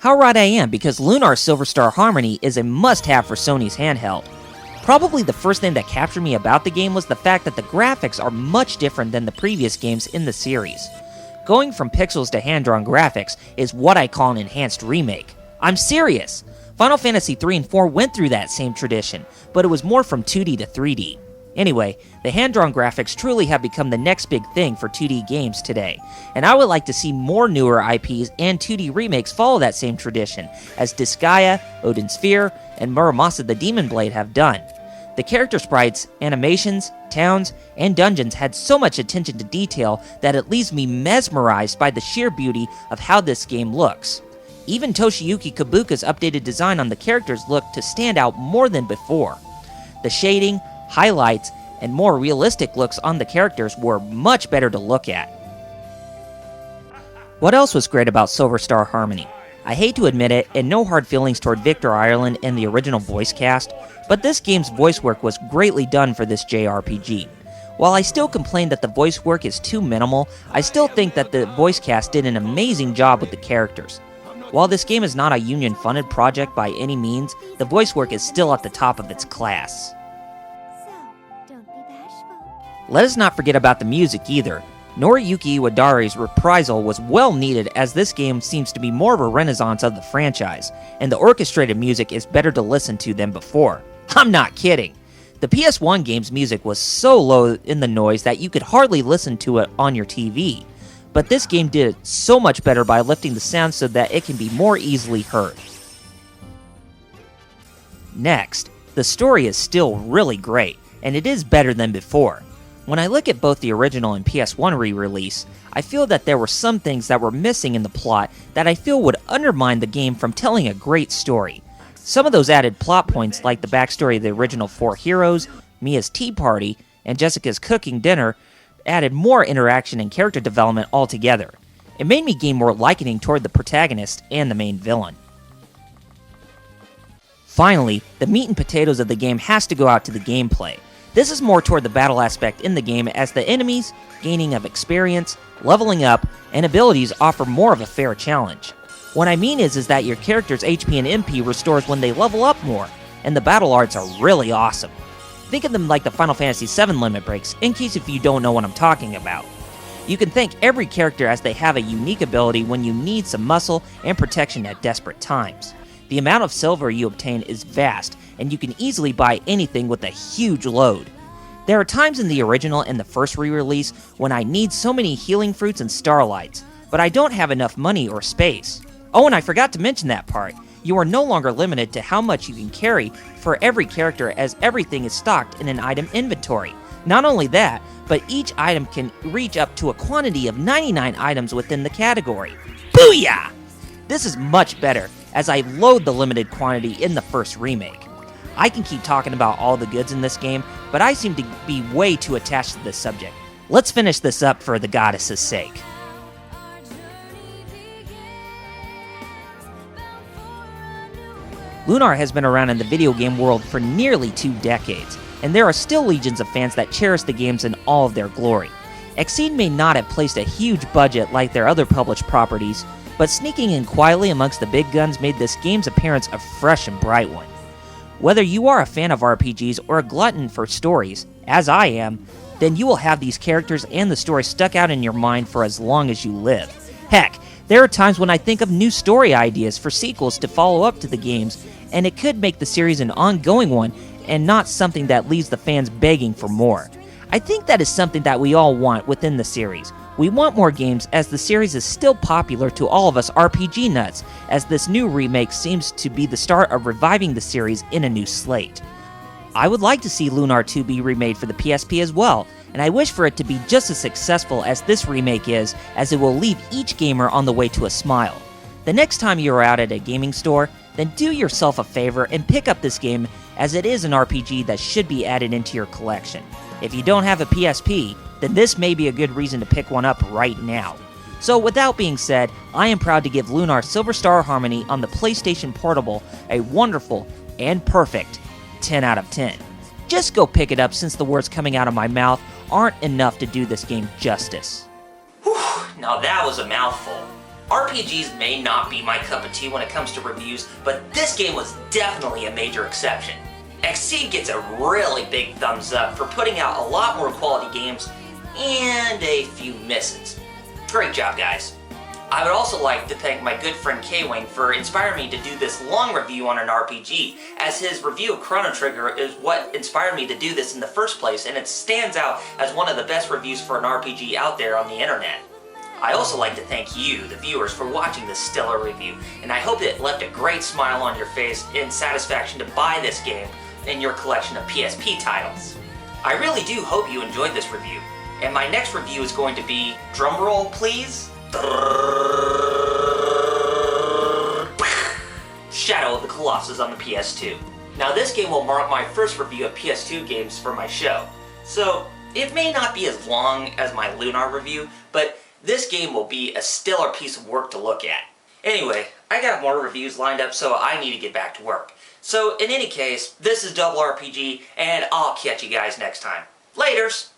How right I am, because Lunar Silver Star Harmony is a must-have for Sony's handheld. Probably the first thing that captured me about the game was the fact that the graphics are much different than the previous games in the series. Going from pixels to hand-drawn graphics is what I call an enhanced remake. I'm serious! Final Fantasy 3 and 4 went through that same tradition, but it was more from 2D to 3D. Anyway, the hand-drawn graphics truly have become the next big thing for 2D games today, and I would like to see more newer IPs and 2D remakes follow that same tradition, as Disgaea, Odin Sphere, and Muramasa the Demon Blade have done. The character sprites, animations, towns, and dungeons had so much attention to detail that it leaves me mesmerized by the sheer beauty of how this game looks. Even Toshiyuki Kubooka's updated design on the characters looked to stand out more than before. The shading, highlights, and more realistic looks on the characters were much better to look at. What else was great about Silver Star Harmony? I hate to admit it, and no hard feelings toward Victor Ireland and the original voice cast, but this game's voice work was greatly done for this JRPG. While I still complain that the voice work is too minimal, I still think that the voice cast did an amazing job with the characters. While this game is not a union-funded project by any means, the voice work is still at the top of its class. Let us not forget about the music either. Noriyuki Iwadare's reprisal was well needed, as this game seems to be more of a renaissance of the franchise, and the orchestrated music is better to listen to than before. I'm not kidding! The PS1 game's music was so low in the noise that you could hardly listen to it on your TV, but this game did it so much better by lifting the sound so that it can be more easily heard. Next, the story is still really great, and it is better than before. When I look at both the original and PS1 re-release, I feel that there were some things that were missing in the plot that I feel would undermine the game from telling a great story. Some of those added plot points, like the backstory of the original 4 heroes, Mia's tea party, and Jessica's cooking dinner, added more interaction and character development altogether. It made me gain more likening toward the protagonist and the main villain. Finally, the meat and potatoes of the game has to go out to the gameplay. This is more toward the battle aspect in the game, as the enemies, gaining of experience, leveling up, and abilities offer more of a fair challenge. What I mean is that your character's HP and MP restores when they level up more, and the battle arts are really awesome. Think of them like the Final Fantasy VII limit breaks, in case if you don't know what I'm talking about. You can thank every character as they have a unique ability when you need some muscle and protection at desperate times. The amount of silver you obtain is vast, and you can easily buy anything with a huge load. There are times in the original and the first re-release when I need so many healing fruits and starlights, but I don't have enough money or space. Oh, and I forgot to mention that part. You are no longer limited to how much you can carry for every character, as everything is stocked in an item inventory. Not only that, but each item can reach up to a quantity of 99 items within the category. Booyah! This is much better, as I load the limited quantity in the first remake. I can keep talking about all the goods in this game, but I seem to be way too attached to this subject. Let's finish this up for the goddess's sake. Lunar has been around in the video game world for nearly 2 decades, and there are still legions of fans that cherish the games in all of their glory. Xseed may not have placed a huge budget like their other published properties, but sneaking in quietly amongst the big guns made this game's appearance a fresh and bright one. Whether you are a fan of RPGs or a glutton for stories, as I am, then you will have these characters and the story stuck out in your mind for as long as you live. Heck, there are times when I think of new story ideas for sequels to follow up to the games, and it could make the series an ongoing one and not something that leaves the fans begging for more. I think that is something that we all want within the series. We want more games, as the series is still popular to all of us RPG nuts, as this new remake seems to be the start of reviving the series in a new slate. I would like to see Lunar 2 be remade for the PSP as well, and I wish for it to be just as successful as this remake is, as it will leave each gamer on the way to a smile. The next time you are out at a gaming store, then do yourself a favor and pick up this game, as it is an RPG that should be added into your collection. If you don't have a PSP, then this may be a good reason to pick one up right now. So with that being said, I am proud to give Lunar Silver Star Harmony on the PlayStation Portable a wonderful and perfect 10 out of 10. Just go pick it up, since the words coming out of my mouth aren't enough to do this game justice. Whew, now that was a mouthful. RPGs may not be my cup of tea when it comes to reviews, but this game was definitely a major exception. Xseed gets a really big thumbs up for putting out a lot more quality games and a few misses. Great job, guys. I would also like to thank my good friend K-Wayne for inspiring me to do this long review on an RPG, as his review of Chrono Trigger is what inspired me to do this in the first place, and it stands out as one of the best reviews for an RPG out there on the internet. I also like to thank you, the viewers, for watching this stellar review, and I hope it left a great smile on your face and satisfaction to buy this game in your collection of PSP titles. I really do hope you enjoyed this review, and my next review is going to be, drumroll please, Shadow of the Colossus on the PS2. Now this game will mark my first review of PS2 games for my show, so it may not be as long as my Lunar review, but this game will be a stellar piece of work to look at. Anyway, I got more reviews lined up, so I need to get back to work. So in any case, this is Double RPG, and I'll catch you guys next time. Laters!